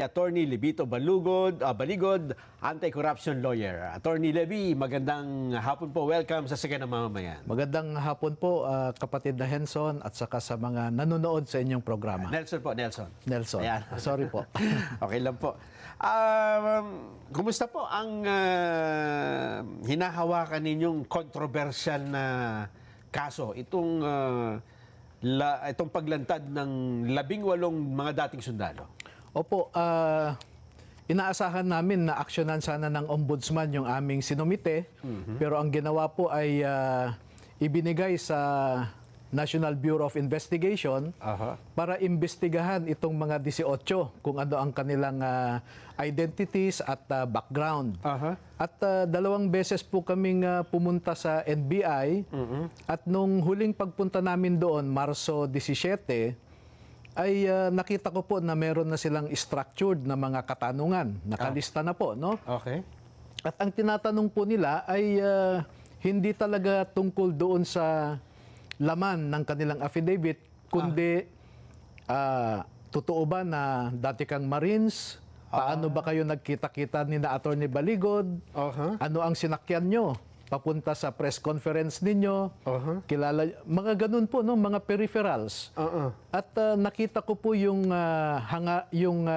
Attorney Levito Baligod, anti-corruption lawyer. Attorney Levy, magandang hapon po. Welcome sa Siga ng Mamamayan. Magandang hapon po, kapatid na Henson at saka sa mga nanonood sa inyong programa. Nelson po, Nelson. Nelson. Ayan. Sorry po. Okay lang po. Kumusta po ang hinahawakan ninyong kontrobersyal na kaso? Itong paglantad ng 18 mga dating sundalo. Opo, inaasahan namin na aksyonan sana ng ombudsman yung aming sinumite, pero ang ginawa po ay ibinigay sa National Bureau of Investigation para imbestigahan itong mga 18 kung ano ang kanilang identities at background. At 2 beses po kaming pumunta sa NBI at nung huling pagpunta namin doon, Marso 17, ay nakita ko po na meron na silang structured na mga katanungan. Nakalista na po, no? Okay. At ang tinatanong po nila ay hindi talaga tungkol doon sa laman ng kanilang affidavit, kundi totoo ba na dati kang Marines? Paano ba kayo nagkita-kita ni na Attorney Baligod? Ano ang sinakyan nyo? Papunta sa press conference ninyo, kilala, mga ganun po, no, mga peripherals. At nakita ko po yung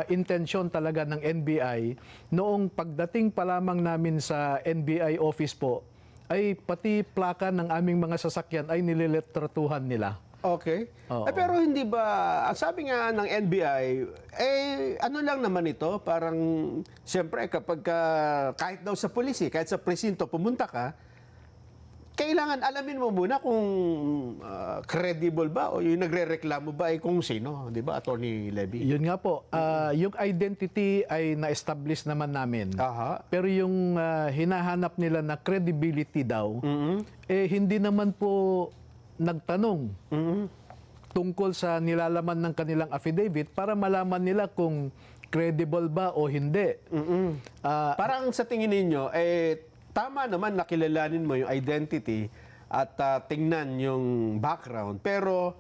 intention talaga ng NBI noong pagdating pa lamang namin sa NBI office po, ay pati plaka ng aming mga sasakyan ay nililetratuhan nila. Okay. Pero hindi ba, ang sabi nga ng NBI, ano lang naman ito, parang, siyempre, kahit daw sa polisi, kahit sa presinto, pumunta ka, kailangan alamin mo muna kung credible ba o yung nagre-reklamo ba ay kung sino, di ba, Attorney Levy? Yun nga po, yung identity ay na-establish naman namin. Pero yung hinahanap nila na credibility daw, hindi naman po nagtanong tungkol sa nilalaman ng kanilang affidavit para malaman nila kung credible ba o hindi. Parang sa tingin ninyo, tama naman na kilalanin mo yung identity at tingnan yung background. Pero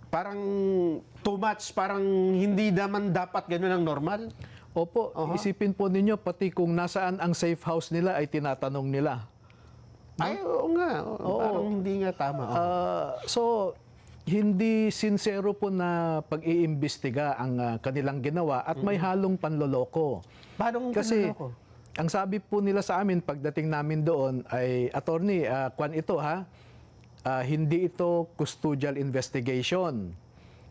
parang too much, parang hindi naman dapat ganun ang normal. Opo, isipin po ninyo, pati kung nasaan ang safe house nila ay tinatanong nila. Ay, oo nga. Parang hindi nga tama. So, hindi sincero po na pag-iimbestiga ang kanilang ginawa at may halong panloloko. Paano Kasi, panloloko? ang sabi po nila sa amin pagdating namin doon ay, Attorney, ito hindi ito custodial investigation.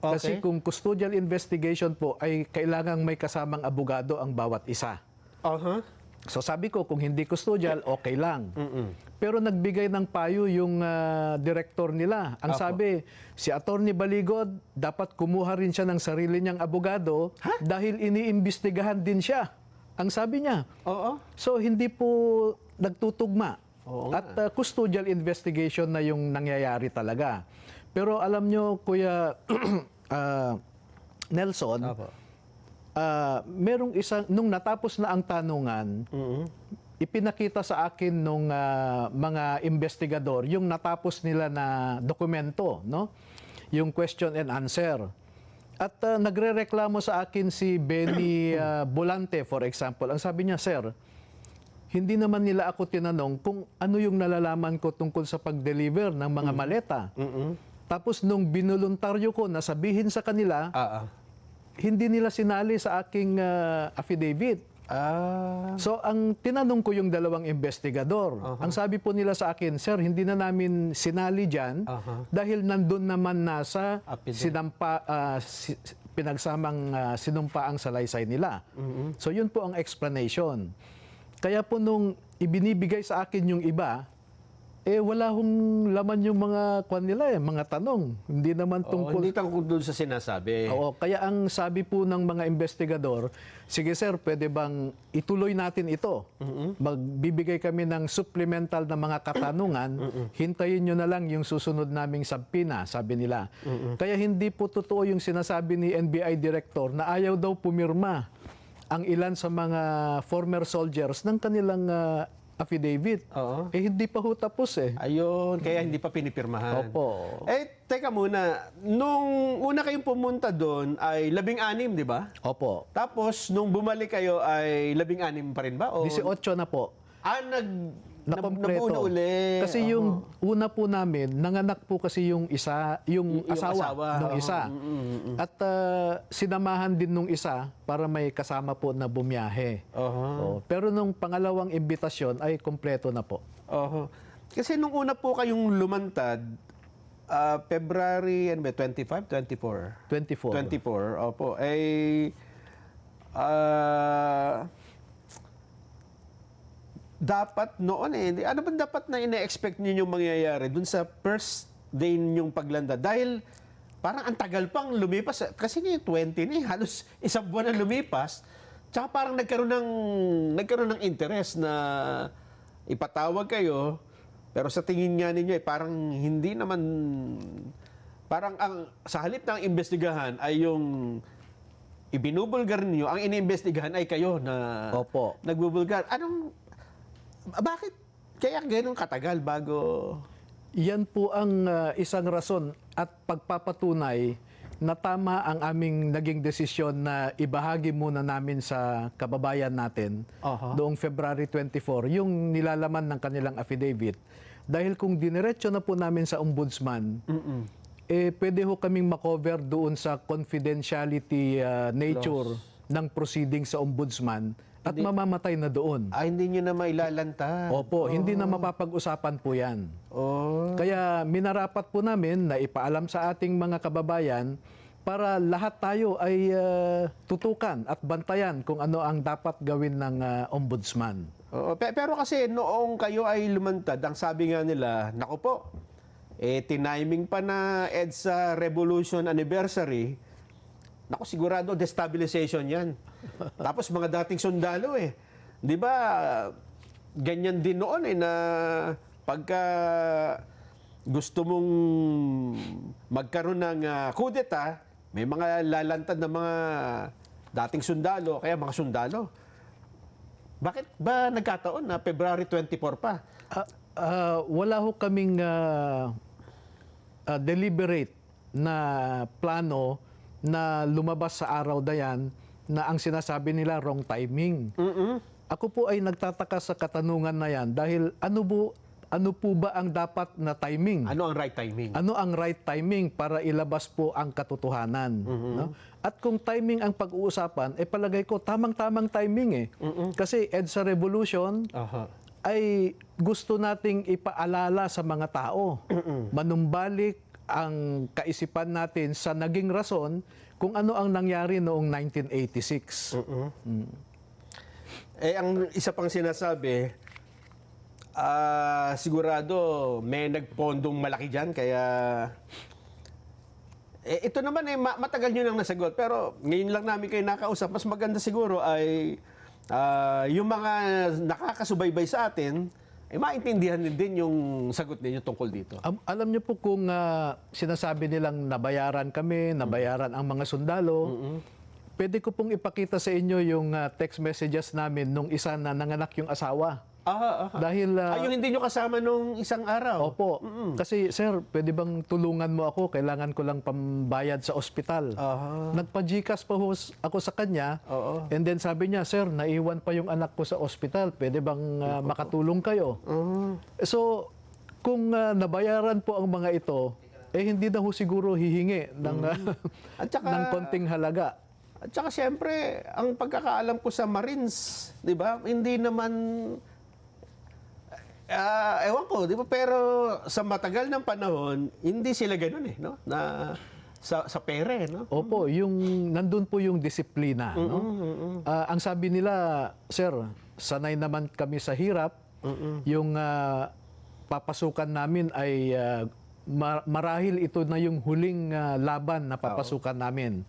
Kasi kung custodial investigation po ay kailangang may kasamang abogado ang bawat isa. So sabi ko, kung hindi custodial, okay lang. Pero nagbigay ng payo yung director nila. Ang sabi, si Attorney Baligod, dapat kumuha rin siya ng sarili niyang abogado dahil iniimbestigahan din siya. Ang sabi niya. So hindi po nagtutugma. At custodial investigation na yung nangyayari talaga. Pero alam nyo, Kuya Nelson, merong nung natapos na ang tanungan, ipinakita sa akin nung mga investigador yung natapos nila na dokumento, no? Yung question and answer. At nagrereklamo sa akin si Benny Bolante, for example. Ang sabi niya, Sir, hindi naman nila ako tinanong kung ano yung nalalaman ko tungkol sa pag-deliver ng mga maleta. Tapos nung binuluntaryo ko na sabihin sa kanila, hindi nila sinali sa aking affidavit. So, ang tinanong ko yung 2 investigador. Ang sabi po nila sa akin, Sir, hindi na namin sinali dyan dahil nandun naman nasa pinagsamang sinumpaang salaysay nila. So, yun po ang explanation. Kaya po nung ibinibigay sa akin yung iba, wala hong laman yung mga mga tanong. Hindi naman tungkol... Hindi tungkol doon sa sinasabi. Kaya ang sabi po ng mga investigador, sige sir, pwede bang ituloy natin ito? Magbibigay kami ng supplemental na mga katanungan, hintayin nyo na lang yung susunod naming subpoena, sabi nila. Kaya hindi po totoo yung sinasabi ni NBI Director na ayaw daw pumirma ang ilan sa mga former soldiers ng kanilang affidavit. Oo. Hindi pa ho tapos eh. Ayun, kaya hindi pa pinipirmahan. Opo. Teka muna, nung una kayong pumunta doon ay 16, di ba? Opo. Tapos, nung bumalik kayo ay 16 pa rin ba? O, 18 na po. nabuo na Nakompleto. uli. Kasi yung una po namin, nanganak po kasi yung isa, yung asawa nung Oo. isa. At sinamahan din nung isa para may kasama po na bumiyahe. Oho. Pero nung pangalawang imbitasyon ay kompleto na po. Oho. Kasi nung una po kayong lumantad, February, 25, 24? 24. 24, opo. Dapat noon ano ba dapat na ine-expect niyo yung mangyayari dun sa first day ninyong paglanda? Dahil parang ang tagal pang lumipas. Kasi ngayon 20 na halos isang buwan na lumipas. Tsaka parang nagkaroon ng interest na ipatawag kayo. Pero sa tingin nga ninyo, parang hindi naman, parang sa halip ng investigahan ay yung ibinubulgar niyo, ang iniimbestigahan ay kayo na Opo. nagbubulgar. Bakit kaya ganun katagal bago? Yan po ang isang rason at pagpapatunay na tama ang aming naging desisyon na ibahagi muna namin sa kababayan natin noong February 24 yung nilalaman ng kanilang affidavit. Dahil kung diniretso na po namin sa ombudsman, pwede ho kaming makover doon sa confidentiality nature ng proceeding sa ombudsman at mamamatay na doon. Hindi nyo na mailalanta. Opo, hindi na mapapag-usapan po yan. Oh. Kaya minarapat po namin na ipaalam sa ating mga kababayan para lahat tayo ay tutukan at bantayan kung ano ang dapat gawin ng ombudsman. Pero kasi noong kayo ay lumantad, ang sabi nga nila, naku po, tiniming pa na EDSA Revolution Anniversary, naku sigurado destabilization yan. Tapos mga dating sundalo di ba, ganyan din noon na pagka gusto mong magkaroon ng kudeta, may mga lalantad na mga dating sundalo, kaya mga sundalo. Bakit ba nagkataon na February 24 pa? Wala ho kaming deliberate na plano na lumabas sa araw na yan na ang sinasabi nila wrong timing. Ako po ay nagtataka sa katanungan na yan dahil ano po ba ang dapat na timing? Ano ang right timing? Ano ang right timing para ilabas po ang katotohanan? No? At kung timing ang pag-uusapan, palagay ko tamang-tamang timing Kasi EDSA Revolution ay gusto nating ipaalala sa mga tao. Manumbalik ang kaisipan natin sa naging rason kung ano ang nangyari noong 1986. Ang isa pang sinasabi, sigurado may nagpondong malaki dyan, kaya ito naman matagal nyo nang nasagot, pero ngayon lang namin kayo nakausap. Mas maganda siguro ay yung mga nakakasubaybay sa atin, maintindihan din yung sagot ninyo tungkol dito. Alam niyo po kung sinasabi nilang nabayaran kami, nabayaran ang mga sundalo, pwede ko pong ipakita sa inyo yung text messages namin nung isa na nanganak yung asawa. Dahil yung hindi nyo kasama nung isang araw. Opo. Kasi sir, pwede bang tulungan mo ako? Kailangan ko lang pambayad sa ospital. Nagpa-GCash pa ako sa kanya. And then sabi niya, sir, naiwan pa yung anak ko sa ospital. Pwede bang makatulong kayo? So, kung nabayaran po ang mga ito, hindi na ho siguro hihingi ng, ng konting halaga. At saka siyempre, ang pagkakaalam ko sa Marines, di ba, hindi naman, ewan ko, di ba, pero sa matagal ng panahon, hindi sila ganun no? Na sa pere, no? Opo, yung nandun po yung disiplina, no? Ang sabi nila, sir, sanay naman kami sa hirap. Yung papasukan namin ay marahil ito na yung huling laban na papasukan namin.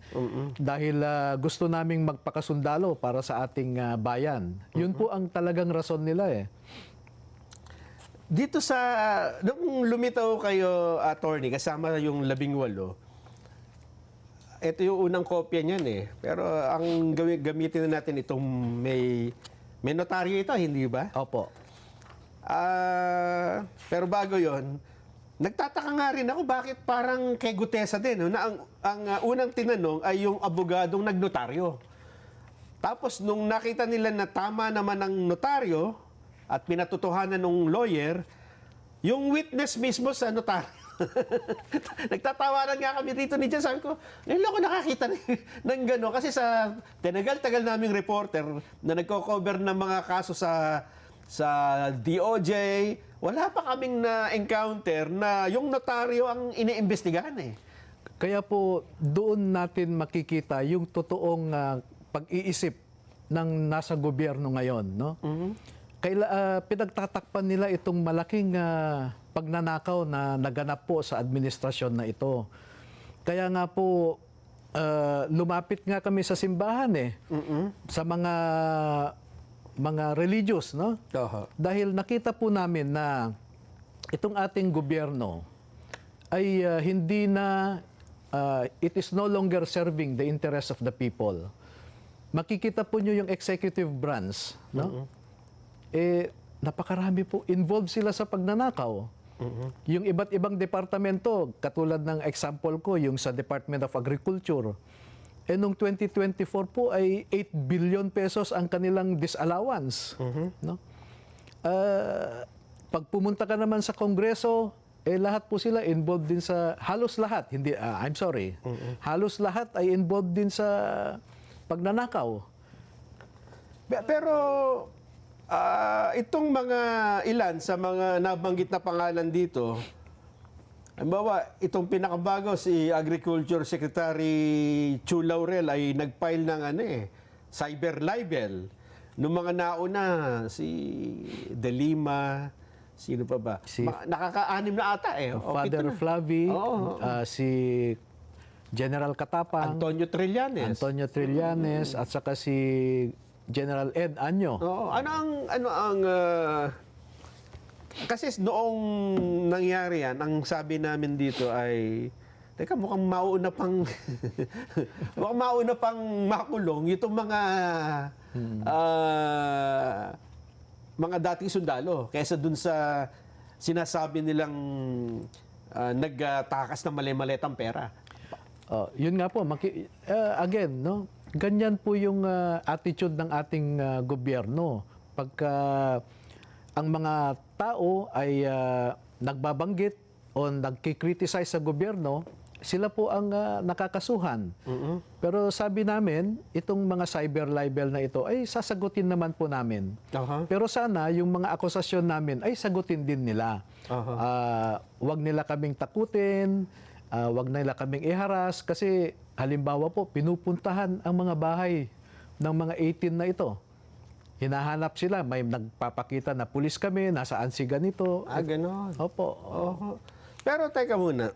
Dahil gusto naming magpakasundalo para sa ating bayan. Yun po ang talagang rason nila Dito nung lumitaw kayo, attorney, kasama yung 18, ito yung unang kopya niyan Pero ang gamitin na natin itong may notaryo ito, hindi ba? Opo. Pero bago yon, nagtataka nga rin ako bakit parang kay Gutesa din, no, na ang unang tinanong ay yung abogadong nagnotaryo. Tapos nung nakita nila na tama naman ang notaryo at pinatotohanan ng lawyer, yung witness mismo sa notaryo. Nagtatawanan nga kami dito ni Jan. Sabi ko, ngayon lang ako nakakita ng gano'n. Kasi sa tinagal-tagal naming reporter na nagko-cover ng mga kaso sa DOJ, wala pa kaming na-encounter na yung notaryo ang iniimbestigahan eh. Kaya po doon natin makikita yung totoong pag-iisip ng nasa gobyerno ngayon, no? Pinagtatakpan nila itong malaking pagnanakaw na naganap po sa administrasyon na ito. Kaya nga po lumapit nga kami sa simbahan sa mga religious, no? Dahil nakita po namin na itong ating gobyerno ay hindi na it is no longer serving the interest of the people. Makikita po nyo yung executive branch, no? Napakarami po involved sila sa pagnanakaw. Yung iba't ibang departamento, katulad ng example ko, yung sa Department of Agriculture, noong 2024 po ay 8 billion pesos ang kanilang disallowance. No? Pag pumunta ka naman sa Kongreso, lahat po sila involved din sa, halos lahat, hindi, halos lahat ay involved din sa pagnanakaw. Pero itong mga ilan sa mga nabanggit na pangalan dito, halimbawa, itong pinakabago si Agriculture Secretary Chu Laurel ay nag-file ng cyber libel. Noong mga nauna, si De Lima, sino pa ba? Nakaka-anim na ata Father Flavi, si General Katapang, Antonio Trillanes, at saka si General Ed Anyo. Ano ang kasi noong nangyari yan, ang sabi namin dito ay teka, mukhang mauna pang mukhang mauna pang makulong itong mga dating sundalo kaysa dun sa sinasabi nilang nagtakas ng mali-maletang pera. Yun nga po, again, no? Ganyan po yung attitude ng ating gobyerno. Pagka ang mga tao ay nagbabanggit o nagkikriticize sa gobyerno, sila po ang nakakasuhan. Pero sabi namin, itong mga cyber libel na ito ay sasagutin naman po namin. Pero sana yung mga akusasyon namin ay sagutin din nila. Wag nila kaming takutin, wag nila kaming iharas kasi halimbawa po, pinupuntahan ang mga bahay ng mga 18 na ito. Hinahanap sila, may nagpapakita na pulis kami, nasaan si ganito. Ganon. Opo. Pero teka muna,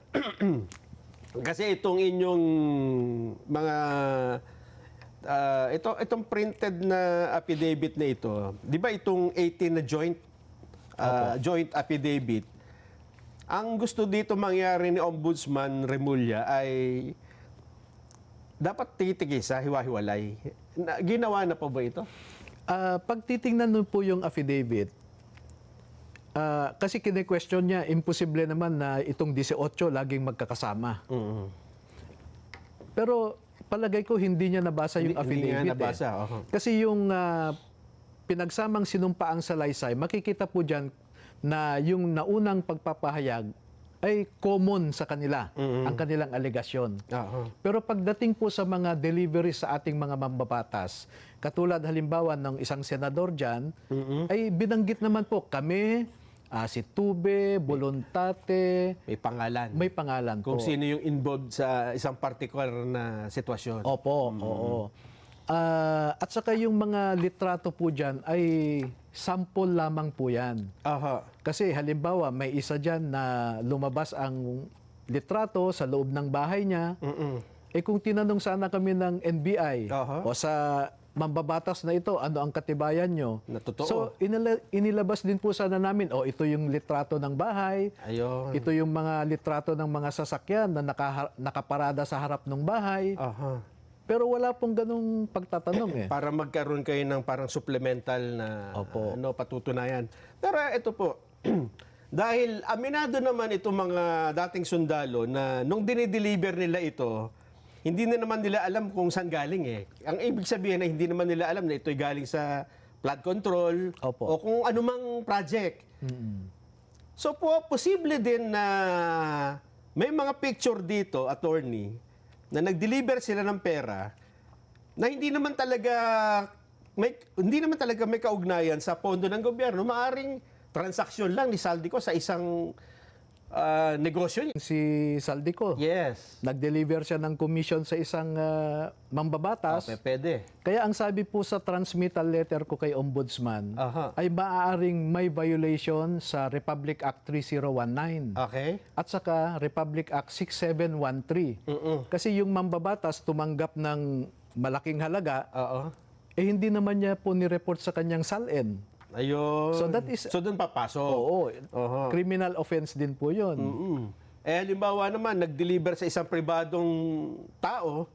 kasi itong inyong mga, itong printed na affidavit na ito, di ba itong 18 na joint affidavit, ang gusto dito mangyari ni Ombudsman Remulla ay dapat titigisa, hiwa-hiwalay. Ginawa na po ba ito? Pag titingnan nun po yung affidavit, kasi kine-question niya, imposible naman na itong 18 laging magkakasama. Pero palagay ko hindi niya nabasa yung affidavit. Hindi nga nabasa. Kasi yung pinagsamang sinumpaang salaysay, makikita po dyan na yung naunang pagpapahayag ay common sa kanila, ang kanilang alegasyon. Pero pagdating po sa mga delivery sa ating mga mambabatas, katulad halimbawa ng isang senador dyan, ay binanggit naman po kami, si Tube, Voluntate. May pangalan. Po. Kung sino yung involved sa isang particular na sitwasyon. Opo, oo. At saka yung mga litrato po dyan ay sample lamang po yan. Kasi halimbawa may isa dyan na lumabas ang litrato sa loob ng bahay niya. Kung tinanong sana kami ng NBI o sa mambabatas na ito, ano ang katibayan nyo? Na totoo. So inilabas din po sana namin, ito yung litrato ng bahay. Ayun. Ito yung mga litrato ng mga sasakyan na nakaparada sa harap ng bahay. Pero wala pong ganung pagtatanong eh. Para magkaroon kayo ng parang supplemental na Opo. patutunayan. Pero ito po, dahil aminado naman itong mga dating sundalo na nung dinideliver nila ito, hindi na naman nila alam kung saan galing eh. Ang ibig sabihin na hindi naman nila alam na ito'y galing sa flood control Opo. o kung anumang project. So po, posible din na may mga picture dito, attorney, na nag-deliver sila ng pera na hindi naman talaga may kaugnayan sa pondo ng gobyerno. Maaring transaksyon lang ni Saldico sa isang negosyo niya. Si Saldico, Yes. nag-deliver siya ng commission sa isang mambabatas. Okay, pwede. Kaya ang sabi po sa transmittal letter ko kay Ombudsman Aha. ay maaaring may violation sa Republic Act 3019 Okay. at saka Republic Act 6713. Kasi yung mambabatas tumanggap ng malaking halaga, Oo. hindi naman niya po ni-report sa kanyang SALN. Ayun. So that is- So doon papasok. Oo, Oho. criminal offense din po yun. Halimbawa naman, nag-deliver sa isang pribadong tao,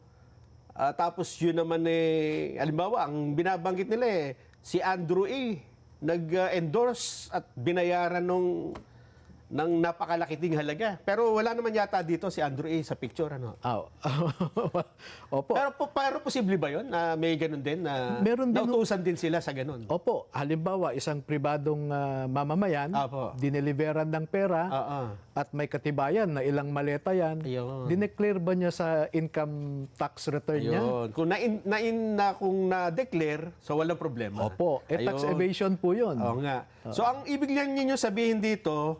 tapos yun naman halimbawa, ang binabanggit nila si Andrew A. Nag-endorse at binayaran ng napakalakiting halaga. Pero wala naman yata dito si Andrew A. sa picture. Ano? Opo. Pero posible ba yun na may ganun din? Na Meron din- nautusan din sila sa ganun? Opo, halimbawa isang pribadong mamamayan, Apo. dineliveran ng pera Oo. at may katibayan na ilang maleta yan, Ayun. dineclare ba niya sa income tax return niya? Ayun. Kung na-declare, so walang problema. Opo, tax Ayun. evasion po yun. Oo nga. So ang ibig lang ninyo sabihin dito,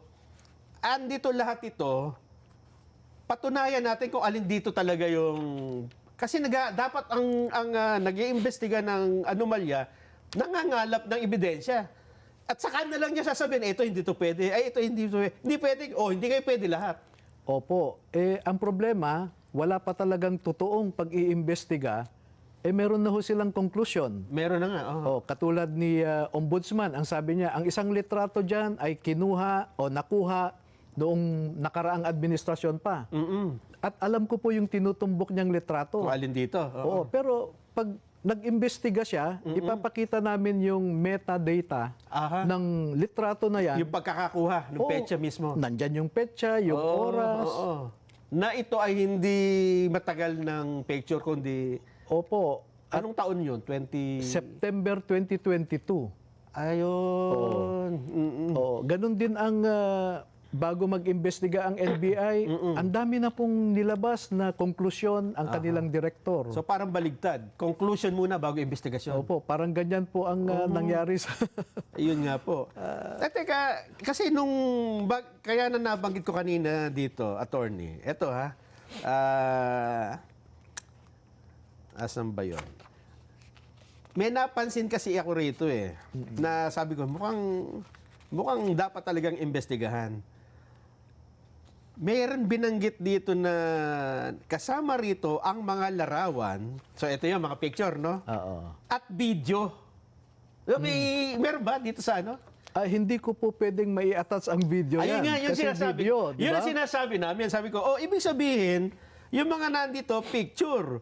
andito lahat ito, patunayan natin kung alin dito talaga yung... Kasi dapat ang nag-iimbestiga ng anomalya, nangangalap ng ebidensya. At saka na lang niya sasabihin, ito hindi to pwede, ay ito hindi to pwede. Hindi pwede, hindi kayo pwede lahat. Opo, ang problema, wala pa talagang totoong pag-iimbestiga, meron na ho silang conclusion. Meron na nga. Oh. Katulad ni Ombudsman, ang sabi niya, ang isang litrato dyan ay kinuha o nakuha noong nakaraang administrasyon pa. At alam ko po yung tinutumbok niyang litrato. Kung alin dito. Oo, pero pag nag-imbestiga siya, ipapakita namin yung metadata Aha. ng litrato na yan. Yung pagkakakuha ng Oo, petsa mismo. Nandyan yung petsa, yung oras. Oo. Na ito ay hindi matagal ng picture, kundi... Opo, Anong taon yun? September 2022. Ayun. Oo, ganun din ang bago mag-imbestiga ang NBI, ang dami na pong nilabas na konklusyon ang kanilang direktor. So parang baligtad. Conclusion muna bago investigasyon. Opo, parang ganyan po ang nangyari sa... Ayun nga po. Teka, kasi kaya na nabanggit ko kanina dito, attorney. Eto ha. Asan ba yun? May napansin kasi ako rito na sabi ko, mukhang dapat talagang investigahan. Mayroon binanggit dito na kasama rito ang mga larawan. So ito yung mga picture, no? Oo. At video. Meron ba dito sa ano? Hindi ko po pwedeng mai-attach ang video Ayun yan. nga, yung Kasi sinasabi. video, di Yun ba? ang sinasabi namin. Sabi ko, ibig sabihin, yung mga nandito, picture.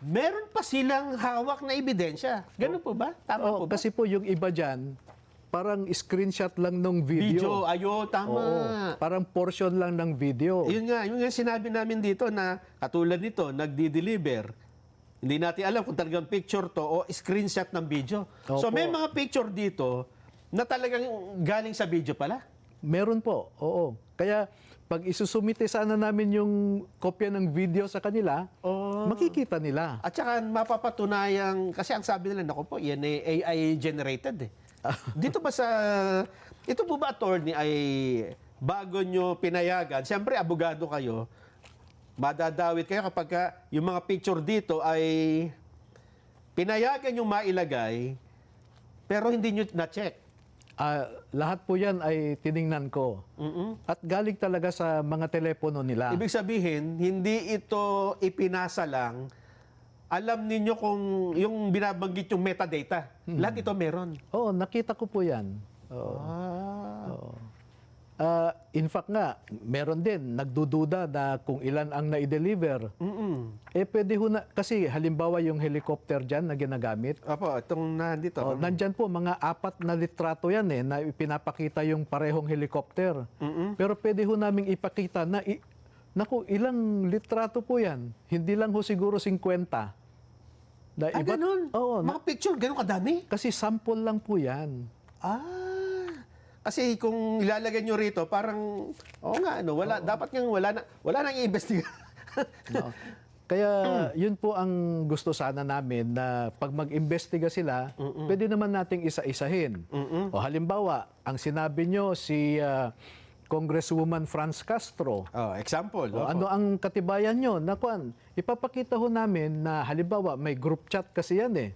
Meron pa silang hawak na ebidensya. Ganun po ba? Tama po ba? Kasi po yung iba dyan, parang screenshot lang ng Video. video. Ayun, tama. Oo, parang portion lang ng video. Yun nga sinabi namin dito na katulad nito, nagdi-deliver. Hindi natin alam kung talagang picture to o screenshot ng video. So Opo. may mga picture dito na talagang galing sa video pala. Meron po, oo. Kaya pag isusumite sana namin yung kopya ng video sa kanila, makikita nila. At saka mapapatunayang, kasi ang sabi nila, naku po, yan ay AI generated Dito ba ito po ba, attorney, ay bago nyo pinayagan, siyempre abogado kayo, madadawit kayo kapag yung mga picture dito ay pinayagan yung mailagay, pero hindi nyo na-check. Lahat po yan ay tiningnan ko. At galing talaga sa mga telepono nila. Ibig sabihin, hindi ito ipinasa lang. Alam ninyo kung yung binabanggit yung metadata. Lahat ito meron. Oo, nakita ko po yan. Oo. Ah. Oo. In fact nga, meron din nagdududa na kung ilan ang na-deliver. Pwede ho na, kasi halimbawa yung helicopter dyan na ginagamit, Opo, itong nandito. nandyan po, mga 4 na litrato yan na pinapakita yung parehong helicopter. Pero pwede ho naming ipakita na, naku, ilang litrato po yan. Hindi lang ho siguro 50. Ganun? Oo. Mga picture, ganun kadami? Kasi sample lang po yan. Kasi kung ilalagay nyo rito, parang, dapat nga wala nang i-investigate. No? Kaya yun po ang gusto sana namin na pag mag-imbestiga sila, pwede naman nating isa-isahin. O halimbawa, ang sinabi nyo si Congresswoman Franz Castro. Example. O, ano ang katibayan nyo? Nakuan, ipapakita ho namin na halimbawa may group chat kasi yan eh.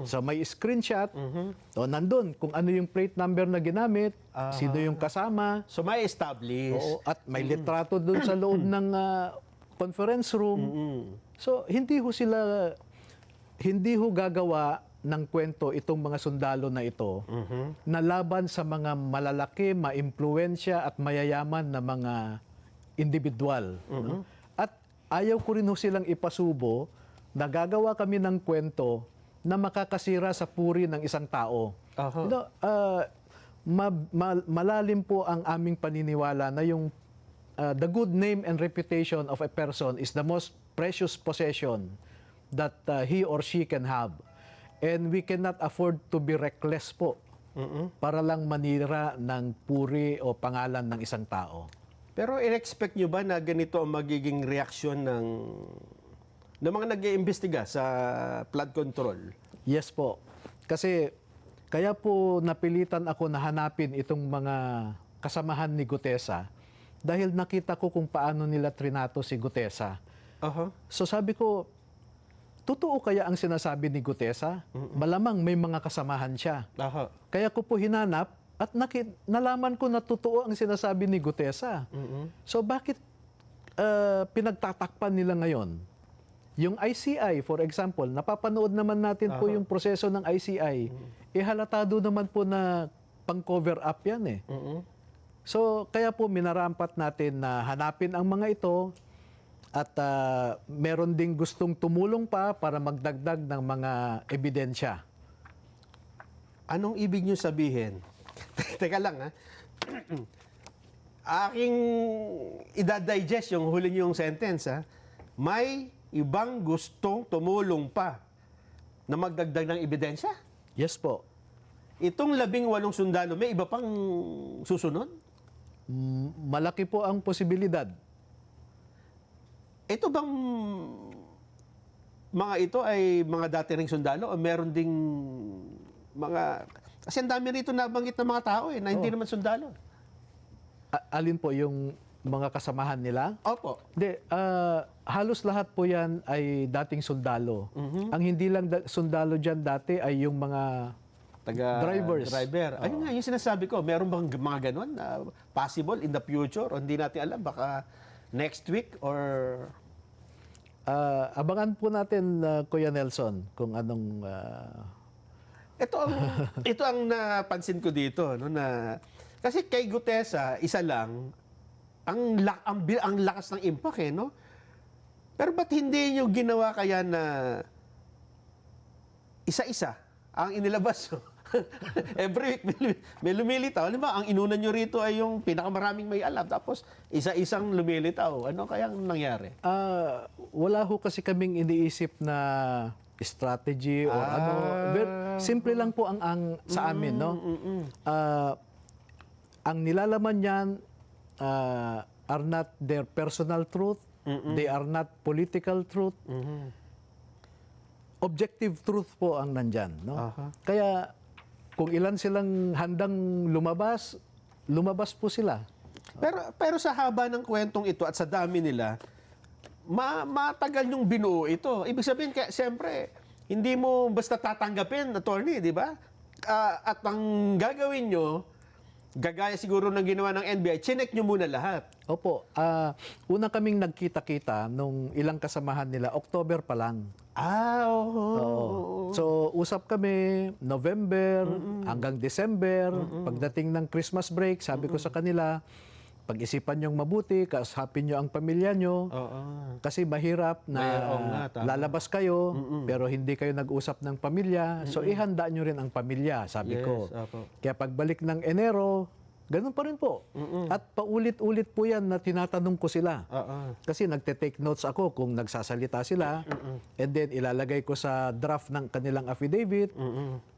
So may screenshot. O nandun kung ano yung plate number na ginamit, sino yung kasama. So may establish. Oo, at may litrato dun sa loob ng conference room. So hindi ho gagawa ng kwento itong mga sundalo na ito na laban sa mga malalaki, maimpluwensya at mayayaman na mga individual. No? At ayaw ko rin ho silang ipasubo na gagawa kami ng kwento na makakasira sa puri ng isang tao. You know, malalim po ang aming paniniwala na yung the good name and reputation of a person is the most precious possession that he or she can have. And we cannot afford to be reckless po para lang manira ng puri o pangalan ng isang tao. Pero in-expect nyo ba na ganito ang magiging reaksyon ng mga nag-iimbestiga sa flood control? Yes po. Kasi kaya po napilitan ako na hanapin itong mga kasamahan ni Gutesa dahil nakita ko kung paano nila trinato si Gutesa. So sabi ko, totoo kaya ang sinasabi ni Gutesa? Malamang may mga kasamahan siya. Kaya ko po hinanap at nalaman ko na totoo ang sinasabi ni Gutesa. So bakit pinagtatakpan nila ngayon? Yung ICI, for example, napapanood naman natin po yung proseso ng ICI. Halatado naman po na pang-cover up yan eh. So kaya po minarampat natin na hanapin ang mga ito. At meron ding gustong tumulong pa para magdagdag ng mga ebidensya. Anong ibig nyo sabihin? Teka lang ha. Aking idadigest yung huli yung sentence ha. May ibang gustong tumulong pa na magdagdag ng ebidensya? Yes po. Itong 18 sundalo, may iba pang susunod? Malaki po ang posibilidad. Ito bang mga ito ay mga dati ring sundalo o meron ding mga... Kasi ang dami rito nabanggit ng mga tao na hindi naman sundalo. Alin po yung mga kasamahan nila? Opo. Hindi, halos lahat po yan ay dating sundalo. Ang hindi lang sundalo dyan dati ay yung mga drivers. Ayun nga, yung sinasabi ko, meron bang mga ganun na possible in the future o hindi natin alam, baka next week or... abangan po natin, Kuya Nelson, kung anong... Ito ang napansin ko dito. No, na, kasi kay Gutesa, isa lang, ang lakas ng impact eh, no? Pero ba't hindi nyo ginawa kaya na isa-isa ang inilabas? Every week may lumilitaw. Alam ba, ang inuna nyo rito ay yung pinakamaraming may alam. Tapos, isa-isang lumilitaw. Ano kaya nangyari? Wala ho kasi kaming iniisip na strategy or ano. Simple lang po ang sa amin, no? Ang nilalaman niyan are not their personal truth. They are not political truth. Objective truth po ang nandyan, no? Kaya kung ilan silang handang lumabas po sila. Pero sa haba ng kwentong ito at sa dami nila, matagal yung binuo ito. Ibig sabihin, siyempre, hindi mo basta tatanggapin, attorney, di ba? At ang gagawin nyo, gagaya siguro ng ginawa ng NBI, chinek nyo muna lahat. Opo. Una kaming nagkita-kita nung ilang kasamahan nila, October pa lang. Oo. So, So usap kami November hanggang December. Pagdating ng Christmas break, sabi ko sa kanila, pag-isipan niyong mabuti, kausapin niyo ang pamilya niyo. Oo. Kasi mahirap na Oo nga, tama. lalabas kayo, pero hindi kayo nag-usap ng pamilya. So ihanda niyo rin ang pamilya, sabi Yes, ko. opo. Kaya pagbalik ng Enero, ganun pa rin po. At paulit-ulit po yan na tinatanong ko sila. Oo. Kasi nagte-take notes ako kung nagsasalita sila. And then ilalagay ko sa draft ng kanilang affidavit.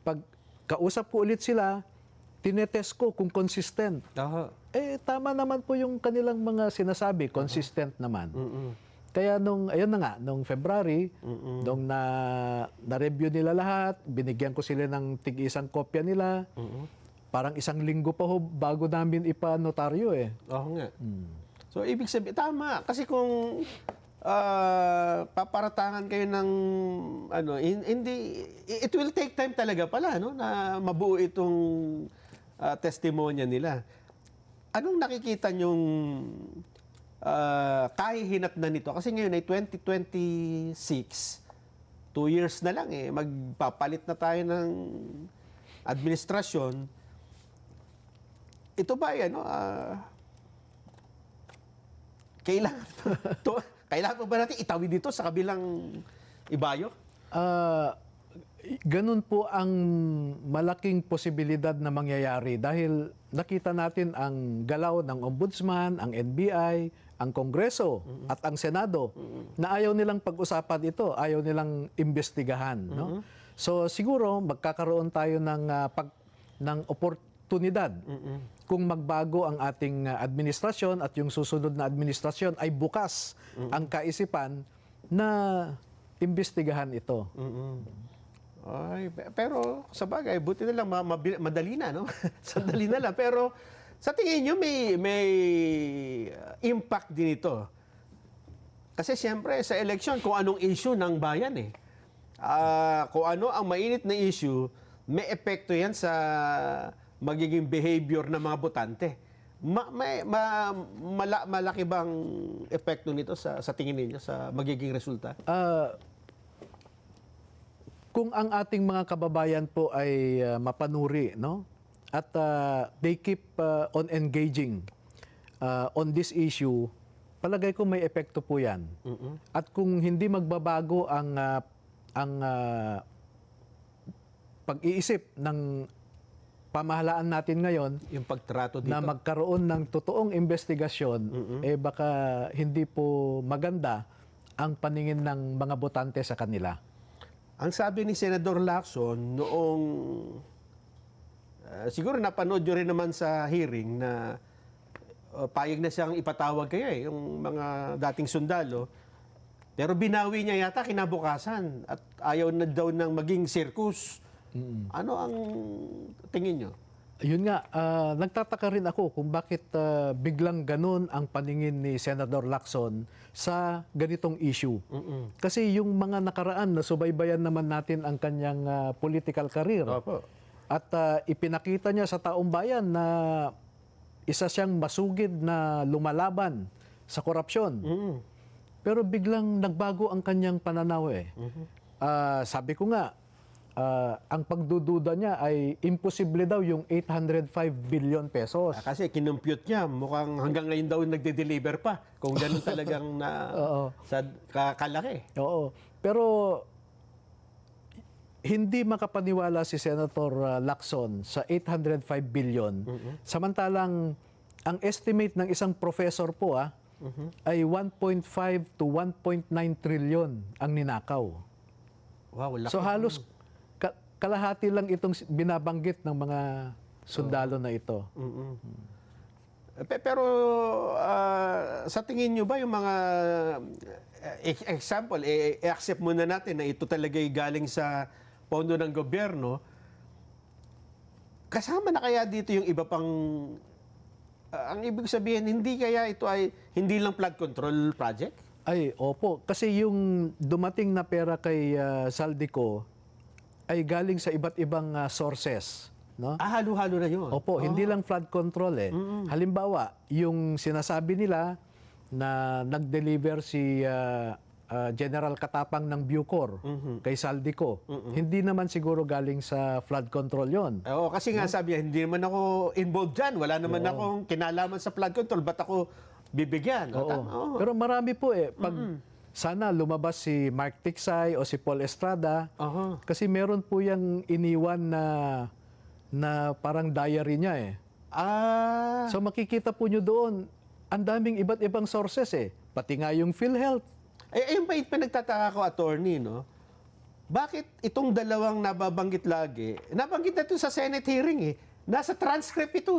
Pag kausap ko ulit sila, tinetest ko kung consistent. Oo. Tama naman po yung kanilang mga sinasabi, consistent naman. Kaya ayun na nga, nung February, nung na-review nila lahat, binigyan ko sila ng tig-isang kopya nila. Parang 1 linggo pa ho bago namin ipa-notaryo eh. Oo nga. So, ibig sabihin, tama. Kasi kung paparatangan kayo ng, hindi, it will take time talaga pala, no, na mabuo itong testimonya nila. Anong nakikita nyong kahihinatnan nito? Kasi ngayon ay 2026, 2 years na lang eh. Magpapalit na tayo ng administrasyon. Ito ba yan, kailangan pa ba natin itawid dito sa kabilang ibayo? Ganun po ang malaking posibilidad na mangyayari dahil nakita natin ang galaw ng Ombudsman, ang NBI, ang Kongreso at ang Senado na ayaw nilang pag-usapan ito, ayaw nilang imbestigahan. No? So siguro magkakaroon tayo ng oportunidad kung magbago ang ating administrasyon at yung susunod na administrasyon ay bukas ang kaisipan na imbestigahan ito. Ay, pero sa bagay, buti na lang madali na, no? Sandali na lang. Pero sa tingin nyo, may impact din ito. Kasi siyempre, sa election, kung anong issue ng bayan eh. Kung ano ang mainit na issue, may epekto yan sa magiging behavior ng mga botante. Malaki bang epekto nito sa tingin ninyo sa magiging resulta? Kung ang ating mga kababayan po ay mapanuri, no? At they keep on engaging on this issue, palagay ko may epekto po 'yan. At kung hindi magbabago ang pag-iisip ng pamahalaan natin ngayon Yung pagtrato dito? na magkaroon ng totoong investigasyon, baka hindi po maganda ang paningin ng mga botante sa kanila. Ang sabi ni Senador Lacson noong, siguro napanood nyo rin naman sa hearing na payag na siyang ipatawag kayo yung mga dating sundalo. Pero binawi niya yata kinabukasan at ayaw na daw ng maging circus. Ano ang tingin nyo? Yun nga, nagtataka rin ako kung bakit biglang ganun ang paningin ni Senador Lacson sa ganitong issue. Kasi yung mga nakaraan na subaybayan naman natin ang kanyang political career. Opo. At ipinakita niya sa taong bayan na isa siyang masugid na lumalaban sa korupsyon. Pero biglang nagbago ang kanyang pananaw eh. Sabi ko nga, ang pagdududa niya ay imposible daw yung 805 billion pesos. Kasi kinumpute niya, mukhang hanggang ngayon daw nagde-deliver pa. Kung ganun talagang kalaki. Oo. Pero hindi makapaniwala si Senator Lacson sa 805 billion. Samantalang ang estimate ng isang professor po ay 1.5 to 1.9 trillion ang ninakaw. Wow, laki. So halos kalahati lang itong binabanggit ng mga sundalo na ito. Pero sa tingin nyo ba yung mga example, i-accept muna natin na ito talaga galing sa pondo ng gobyerno, kasama na kaya dito yung iba pang, ang ibig sabihin, hindi kaya ito ay hindi lang flood control project? Ay, opo. Kasi yung dumating na pera kay Saldico ay galing sa iba't ibang sources. No? Halo-halo na yun. Opo, hindi lang flood control eh. Halimbawa, yung sinasabi nila na nag-deliver si General Katapang ng Bucor, kay Saldico. Hindi naman siguro galing sa flood control yon. Oo, kasi nga sabi niya, hindi naman ako involved dyan. Wala naman akong kinalaman sa flood control. Ba't ako bibigyan? Oo. Oo. Pero marami po pag sana lumabas si Mark Tiksay o si Paul Estrada, Aha. kasi meron po yung iniwan na parang diary niya Ah, So makikita po nyo doon, ang daming iba't ibang sources Pati nga yung PhilHealth. ayun ba yung pinagtataka ko, attorney, no? Bakit itong dalawang nababanggit lagi, nabanggit na ito sa Senate hearing Nasa transcript ito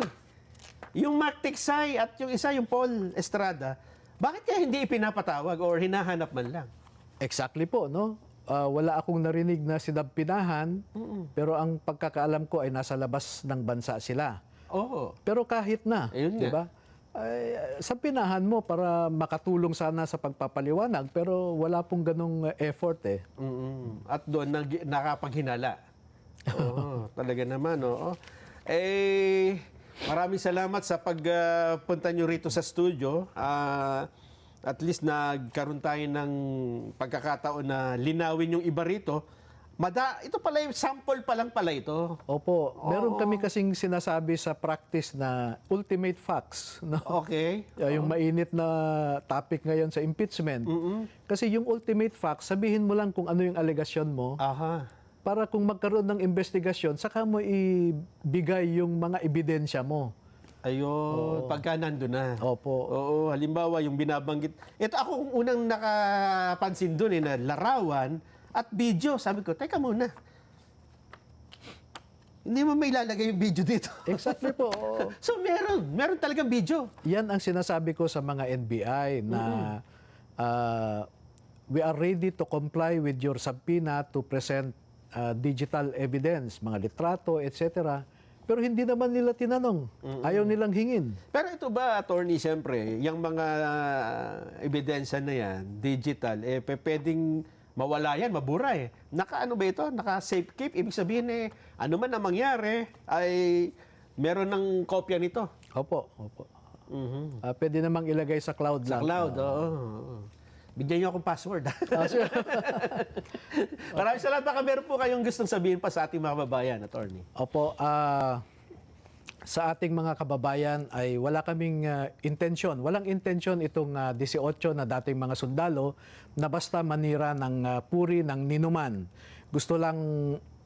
Yung Mark Tiksay at yung isa, yung Paul Estrada, bakit kaya hindi ipinapatawag or hinahanap man lang? Exactly po, no? Wala akong narinig na sinabpinahan, pero ang pagkakaalam ko ay nasa labas ng bansa sila. Oo. Pero kahit na, Ayun di nga. ba? Sa pinahan mo para makatulong sana sa pagpapaliwanag, pero wala pong ganong effort At doon nakapaghinala. Oo, talaga naman, oo. Maraming salamat sa pagpunta nyo rito sa studio. At least nagkaroon tayo ng pagkakataon na linawin yung iba rito. Ito pala yung sample pa lang pala ito. Opo, meron kami kasing sinasabi sa practice na ultimate facts. No? Okay. Yung mainit na topic ngayon sa impeachment. Kasi yung ultimate facts, sabihin mo lang kung ano yung alegasyon mo Aha. para kung magkaroon ng investigasyon, saka mo ibigay yung mga ebidensya mo. Ayun, pagka nandun na. Opo. Oo, halimbawa yung binabanggit. Ito ako kung unang nakapansin doon na larawan at video. Sabi ko, teka muna. Hindi mo may ilalagay yung video dito. Exactly po. So meron talagang video. Yan ang sinasabi ko sa mga NBI na we are ready to comply with your subpoena to present digital evidence, mga litrato, etc. Pero hindi naman nila tinanong. Ayaw nilang hingin. Pero ito ba, attorney, siyempre, yung mga ebidensya na yan, digital, pwedeng mawala yan, mabura Naka-ano ba ito? Naka-safe keep? Ibig sabihin ano man ang mangyari, ay meron ng kopya nito. Opo. Pwede namang ilagay sa cloud Sa lang. cloud, oo. Bigyan niyo akong password. Sure. Maraming salamat. Baka meron po kayong gustong sabihin pa sa ating mga kababayan, attorney. Opo, sa ating mga kababayan ay wala kaming intensyon. Walang intensyon itong 18 na dating mga sundalo na basta manira ng puri ng ninuman. Gusto lang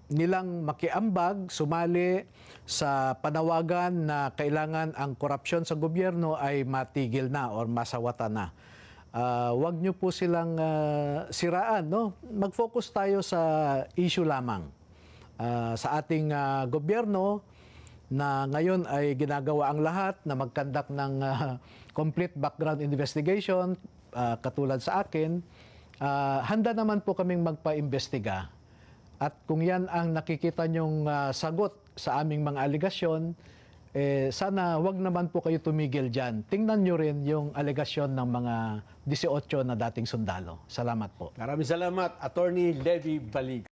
nilang makiambag, sumali sa panawagan na kailangan ang korupsyon sa gobyerno ay matigil na or masawata na. Huwag nyo po silang siraan. No? Mag-focus tayo sa issue lamang. Sa ating gobyerno na ngayon ay ginagawa ang lahat na mag-conduct ng complete background investigation, katulad sa akin, handa naman po kaming magpa-imbestiga. At kung yan ang nakikita nyong sagot sa aming mga aligasyon, sana wag naman po kayo tumigil dyan. Tingnan nyo rin yung alegasyon ng mga 18 na dating sundalo. Salamat po. Maraming salamat, Attorney Levy Baliga.